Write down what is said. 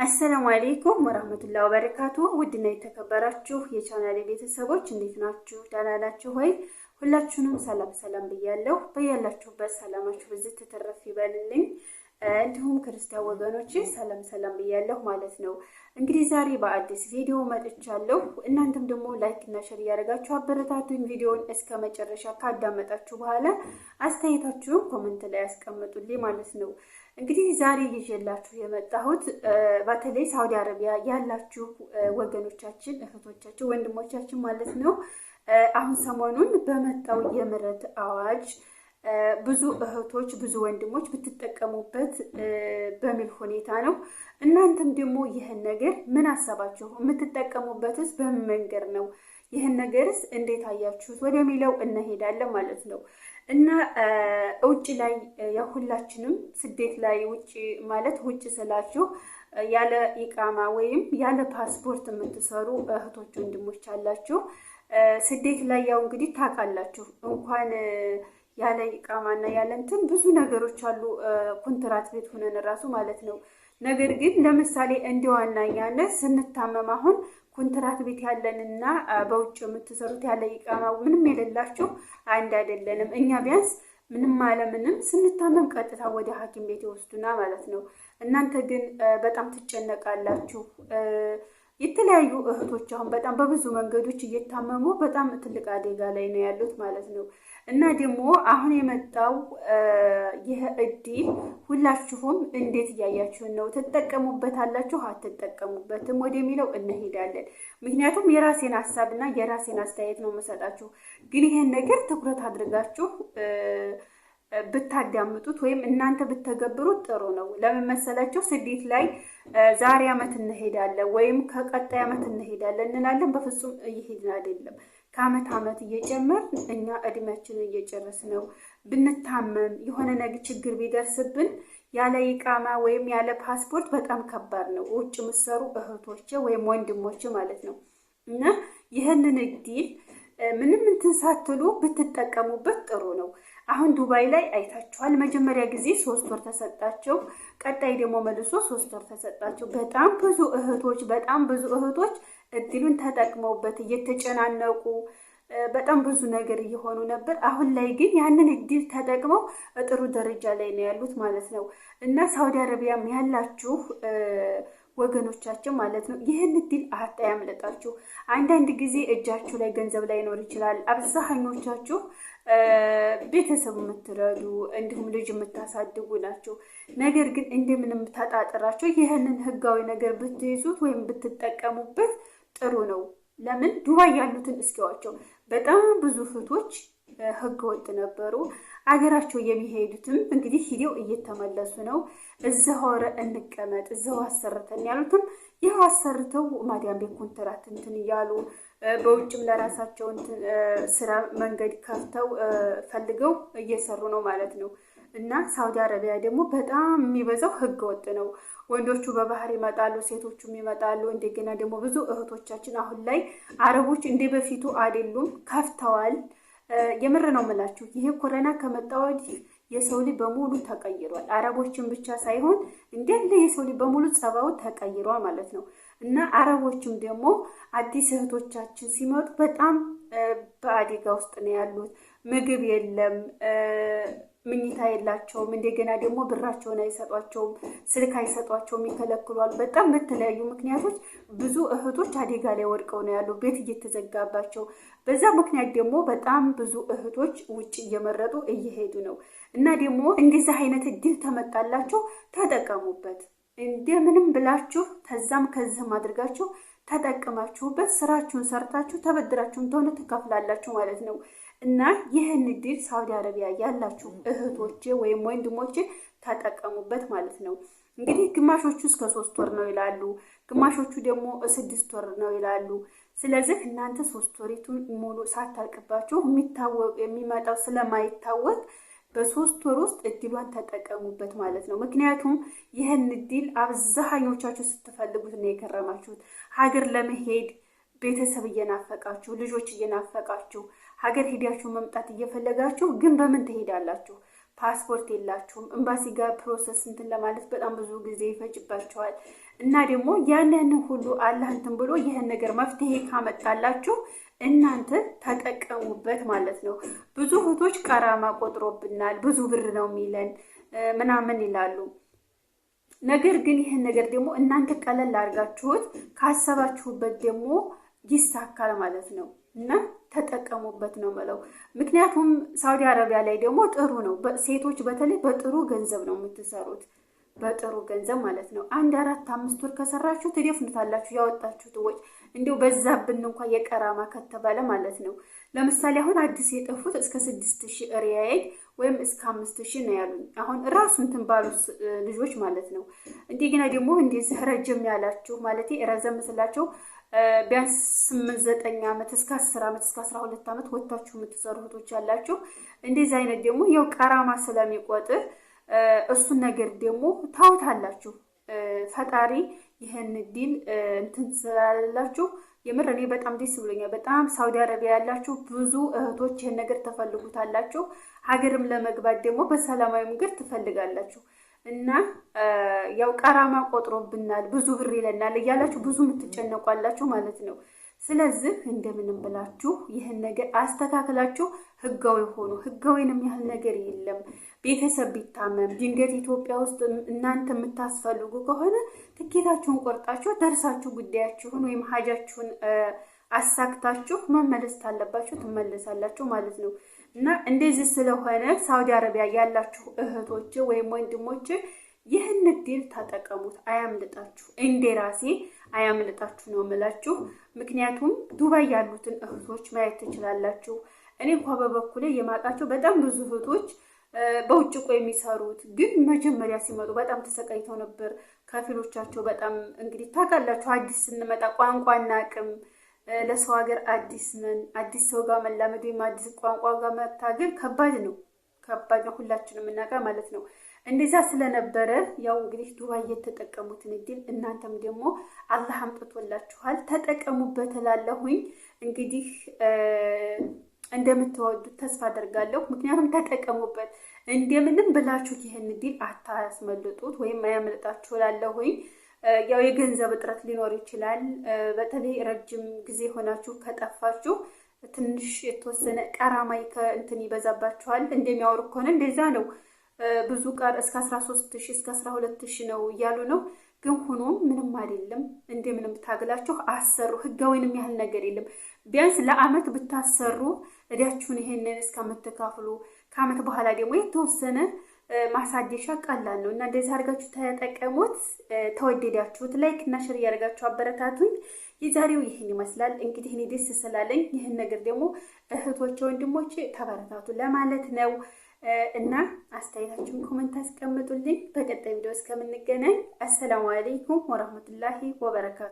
አሰላሙ አለይኩም ወራህመቱላሂ ወበረካቱ። ውድና የተከበራችሁ የቻናሌ ቤተሰቦች እንዴት ናችሁ? ደህና ናችሁ ወይ? ሁላችሁንም ሰላም ብያለሁ። በያላችሁበት ሰላማችሁ ብዝት ተተረፍ ይበልልኝ። እንዲሁም ክርስቲያን ወገኖቼ ሰላም ብያለሁ ማለት ነው። እንግዲህ ዛሬ በአዲስ ቪዲዮ መጥቻለሁ። እናንተም ደግሞ ላይክ እና ሼር ያደርጋችሁ አበረታቱኝ። ቪዲዮውን እስከ መጨረሻ ካዳመጣችሁ በኋላ አስተያየታችሁን ኮሜንት ላይ ያስቀምጡልኝ ማለት ነው። እንግዲህ ዛሬ ይዤላችሁ የመጣሁት በተለይ ሳውዲ አረቢያ ያላችሁ ወገኖቻችን፣ እህቶቻችን፣ ወንድሞቻችን ማለት ነው አሁን ሰሞኑን በመጣው የምህረት አዋጅ ብዙ እህቶች ብዙ ወንድሞች ብትጠቀሙበት በሚል ሁኔታ ነው። እናንተም ደግሞ ይህን ነገር ምን አሰባችሁ? የምትጠቀሙበትስ በምን መንገድ ነው? ይህን ነገርስ እንዴት አያችሁት? ወደሚለው እንሄዳለን ማለት ነው። እና ውጭ ላይ ሁላችንም ስደት ላይ ውጭ ማለት ውጭ ስላችሁ ያለ ኢቃማ ወይም ያለ ፓስፖርት የምትሰሩ እህቶች ወንድሞች አላችሁ። ስደት ላይ ያው እንግዲህ ታውቃላችሁ እንኳን ያለ ኢቃማና ያለ እንትን ብዙ ነገሮች አሉ፣ ኮንትራት ቤት ሆነን ራሱ ማለት ነው። ነገር ግን ለምሳሌ እንደዋናኛነት ስንታመም አሁን ኮንትራት ቤት ያለንና በውጭ የምትሰሩት ያለ ኢቃማ ምንም የሌላችሁ አንድ አይደለንም። እኛ ቢያንስ ምንም አለምንም ስንታመም ቀጥታ ወደ ሐኪም ቤት ይወስዱና ማለት ነው። እናንተ ግን በጣም ትጨነቃላችሁ። የተለያዩ እህቶች አሁን በጣም በብዙ መንገዶች እየታመሙ በጣም ትልቅ አደጋ ላይ ነው ያሉት ማለት ነው። እና ደግሞ አሁን የመጣው ይህ እድል ሁላችሁም እንዴት እያያችሁን ነው? ትጠቀሙበታላችሁ አትጠቀሙበትም ወደሚለው እንሄዳለን። ምክንያቱም የራሴን ሀሳብና የራሴን አስተያየት ነው የምሰጣችሁ። ግን ይሄን ነገር ትኩረት አድርጋችሁ ብታዳምጡት ወይም እናንተ ብትተገብሩት ጥሩ ነው። ለምን መሰላችሁ? ስደት ላይ ዛሬ አመት እንሄዳለን ወይም ከቀጣይ አመት እንሄዳለን እንላለን። በፍጹም እየሄድን አይደለም። ከአመት አመት እየጨመር እኛ እድሜያችንን እየጨረስ ነው። ብንታመም የሆነ ነገር ችግር ቢደርስብን ያለ ኢቃማ ወይም ያለ ፓስፖርት በጣም ከባድ ነው። ውጭ የምትሰሩ እህቶቼ ወይም ወንድሞቼ ማለት ነው። እና ይህንን እድል ምንም እንትን ሳትሉ ብትጠቀሙበት ጥሩ ነው። አሁን ዱባይ ላይ አይታችኋል። መጀመሪያ ጊዜ 3 ወር ተሰጣቸው። ቀጣይ ደግሞ መልሶ 3 ወር ተሰጣቸው። በጣም ብዙ እህቶች እድሉን ተጠቅመውበት እየተጨናነቁ በጣም ብዙ ነገር እየሆኑ ነበር። አሁን ላይ ግን ያንን እድል ተጠቅመው ጥሩ ደረጃ ላይ ነው ያሉት ማለት ነው። እና ሳውዲ አረቢያም ያላችሁ ወገኖቻችን ማለት ነው ይህን እድል አያምልጣችሁ። አንዳንድ ጊዜ እጃችሁ ላይ ገንዘብ ላይኖር ይችላል። አብዛኞቻችሁ ቤተሰብ የምትረዱ እንዲሁም ልጅ የምታሳድጉ ናቸው። ነገር ግን እንደምንም ተጣጥራችሁ ይህንን ህጋዊ ነገር ብትይዙት ወይም ብትጠቀሙበት ጥሩ ነው። ለምን ዱባይ ያሉትን እስኪዋቸው በጣም ብዙ እህቶች ህገ ወጥ ነበሩ። አገራቸው የሚሄዱትም እንግዲህ ሂደው እየተመለሱ ነው። እዛው እንቀመጥ እዛው አሰርተን ያሉትም ይኸው አሰርተው ማዲያም ቤት ኮንትራት እንትን እያሉ በውጭም ለራሳቸው ስራ መንገድ ከፍተው ፈልገው እየሰሩ ነው ማለት ነው። እና ሳውዲ አረቢያ ደግሞ በጣም የሚበዛው ህገ ወጥ ነው። ወንዶቹ በባህር ይመጣሉ፣ ሴቶቹም ይመጣሉ። እንደገና ደግሞ ብዙ እህቶቻችን አሁን ላይ አረቦች እንደ በፊቱ አይደሉም፣ ከፍተዋል። የምር ነው የምላችሁ። ይሄ ኮሮና ከመጣ ወዲህ የሰው ልጅ በሙሉ ተቀይሯል። አረቦችን ብቻ ሳይሆን እንደለ የሰው ልጅ በሙሉ ጸባው ተቀይሯል ማለት ነው። እና አረቦችም ደግሞ አዲስ እህቶቻችን ሲመጡ በጣም በአደጋ ውስጥ ነው ያሉት። ምግብ የለም፣ ምኝታ የላቸውም። እንደገና ደግሞ ብራቸውን አይሰጧቸውም፣ ስልክ አይሰጧቸውም፣ ይከለክሏል። በጣም በተለያዩ ምክንያቶች ብዙ እህቶች አደጋ ላይ ወድቀው ነው ያሉ፣ ቤት እየተዘጋባቸው። በዛ ምክንያት ደግሞ በጣም ብዙ እህቶች ውጭ እየመረጡ እየሄዱ ነው። እና ደግሞ እንደዚህ አይነት እድል ተመጣላችሁ ተጠቀሙበት። እንደምንም ብላችሁ ከዛም ከዚህም አድርጋችሁ ተጠቅማችሁበት ስራችሁን ሰርታችሁ ተበድራችሁን ተሆነ ትከፍላላችሁ ማለት ነው። እና ይህን እድል ሳውዲ አረቢያ ያላችሁ እህቶቼ ወይም ወንድሞቼ ተጠቀሙበት ማለት ነው። እንግዲህ ግማሾቹ እስከ 3 ወር ነው ይላሉ፣ ግማሾቹ ደግሞ 6 ወር ነው ይላሉ። ስለዚህ እናንተ 3 ወሪቱን ሙሉ ሳታልቅባችሁ የሚመጣው ስለማይታወቅ በ3 ወር ውስጥ እድሏን ተጠቀሙበት ማለት ነው። ምክንያቱም ይህን እድል አብዛኞቻችሁ ስትፈልጉት ነው የከረማችሁት። ሀገር ለመሄድ ቤተሰብ እየናፈቃችሁ፣ ልጆች እየናፈቃችሁ፣ ሀገር ሄዳችሁ መምጣት እየፈለጋችሁ ግን በምን ትሄዳላችሁ? ፓስፖርት የላችሁም። ኤምባሲ ጋር ፕሮሰስ እንትን ለማለት በጣም ብዙ ጊዜ ይፈጅባቸዋል። እና ደግሞ ያንን ሁሉ አላህ እንትን ብሎ ይህን ነገር መፍትሄ ካመጣላችሁ እናንተ ተጠቀሙበት ማለት ነው። ብዙ እህቶች ቀራማ ቆጥሮብናል፣ ብዙ ብር ነው የሚለን ምናምን ይላሉ። ነገር ግን ይህን ነገር ደግሞ እናንተ ቀለል አድርጋችሁት ካሰባችሁበት ደግሞ ይሳካል ማለት ነው። እና ተጠቀሙበት ነው የምለው። ምክንያቱም ሳውዲ አረቢያ ላይ ደግሞ ጥሩ ነው። ሴቶች በተለይ በጥሩ ገንዘብ ነው የምትሰሩት፣ በጥሩ ገንዘብ ማለት ነው። 1-4-5 ወር ከሰራችሁ ትደፍኑታላችሁ ያወጣችሁት ወጭ። እንዲሁ በዛብን እንኳን የቀራማ ከተባለ ማለት ነው። ለምሳሌ አሁን አዲስ የጠፉት እስከ 6000 ሪያል ወይም እስከ 5000 ነው ያሉኝ። አሁን ራሱን እንትን ባሉ ልጆች ማለት ነው። እንደገና ደግሞ እንደዚህ ረጅም ያላችሁ ማለት ረዘም ስላቸው ቢያንስ 8-9 ዓመት እስከ 10 ዓመት እስከ 12 ዓመት ወጣችሁ የምትሰሩ እህቶች ያላችሁ እንደዚህ አይነት ደግሞ ያው ቀራማ ስለሚቆጥር እሱን ነገር ደግሞ ታውታላችሁ። ፈጣሪ ይሄን ዲል እንትን ስላላችሁ የምር እኔ በጣም ደስ ብሎኛል። በጣም ሳውዲ አረቢያ ያላችሁ ብዙ እህቶች ይሄን ነገር ተፈልጉታላችሁ። ሀገርም ለመግባት ደግሞ በሰላማዊ መንገድ ትፈልጋላችሁ። እና ያው ቀራማ ቆጥሮብናል ብዙ ብር ይለናል እያላችሁ ብዙ የምትጨነቋላችሁ ማለት ነው። ስለዚህ እንደምንም ብላችሁ ይህን ነገር አስተካክላችሁ ህጋዊ ሆኑ። ህጋዊንም ያህል ነገር የለም። ቤተሰብ ቢታመም ድንገት ኢትዮጵያ ውስጥ እናንተ የምታስፈልጉ ከሆነ ትኬታችሁን ቆርጣችሁ ደርሳችሁ ጉዳያችሁን ወይም ሀጃችሁን አሳክታችሁ መመለስ ታለባችሁ ትመለሳላችሁ ማለት ነው። እና እንደዚህ ስለሆነ ሳውዲ አረቢያ ያላችሁ እህቶች ወይም ወንድሞች ይህን እድል ተጠቀሙት፣ አያምልጣችሁ። እንደራሴ አያምልጣችሁ ነው የምላችሁ። ምክንያቱም ዱባይ ያሉትን እህቶች ማየት ትችላላችሁ። እኔ እንኳን በበኩሌ የማውቃቸው በጣም ብዙ እህቶች በውጭ ቆይ የሚሰሩት ግን መጀመሪያ ሲመጡ በጣም ተሰቃይተው ነበር። ከፊሎቻቸው በጣም እንግዲህ ታውቃላችሁ፣ አዲስ ስንመጣ ቋንቋ አናውቅም፣ ለሰው ሀገር አዲስ ነን። አዲስ ሰው ጋር መላመድ ወይም አዲስ ቋንቋ ጋር መታገል ከባድ ነው፣ ከባድ ነው። ሁላችንም እናውቃ ማለት ነው። እንደዛ ስለነበረ ያው እንግዲህ ዱባይ የተጠቀሙትን እድል እናንተም ደግሞ አላህ አምጥቶላችኋል፣ ተጠቀሙበት እላለሁኝ። እንግዲህ እንደምትወዱት ተስፋ አደርጋለሁ። ምክንያቱም ተጠቀሙበት፣ እንደምንም ብላችሁ ይሄን እድል አታስመልጡት ወይም አያመልጣችሁ እላለሁኝ። ያው የገንዘብ እጥረት ሊኖር ይችላል። በተለይ ረጅም ጊዜ ሆናችሁ ከጠፋችሁ ትንሽ የተወሰነ ቀራማይ ከእንትን ይበዛባችኋል። እንደሚያወሩ ከሆነ እንደዛ ነው። ብዙ ቃር እስከ 13000 እስከ 12000 ነው እያሉ ነው። ግን ሆኖ ምንም አይደለም። እንደምንም ታግላችሁ አሰሩ። ህጋዊንም ያህል ነገር የለም። ቢያንስ ለአመት ብታሰሩ እዳችሁን ይሄንን እስከምትካፍሉ ከአመት በኋላ ደግሞ የተወሰነ ማሳደሻ ቀላል ነው እና እንደዚህ አድርጋችሁ ተጠቀሙት። ተወደዳችሁት ላይክ እና ሼር ያደርጋችሁ አበረታቱኝ። የዛሬው ይሄን ይመስላል። እንግዲህ እኔ ደስ ስላለኝ ይሄን ነገር ደግሞ እህቶቼ ወንድሞቼ ተበረታቱ ለማለት ነው። እና አስተያየታችሁን ኮሜንት አስቀምጡልኝ። በቀጣይ ቪዲዮ እስከምንገናኝ አሰላሙ አለይኩም ወራህመቱላሂ ወበረካቱ።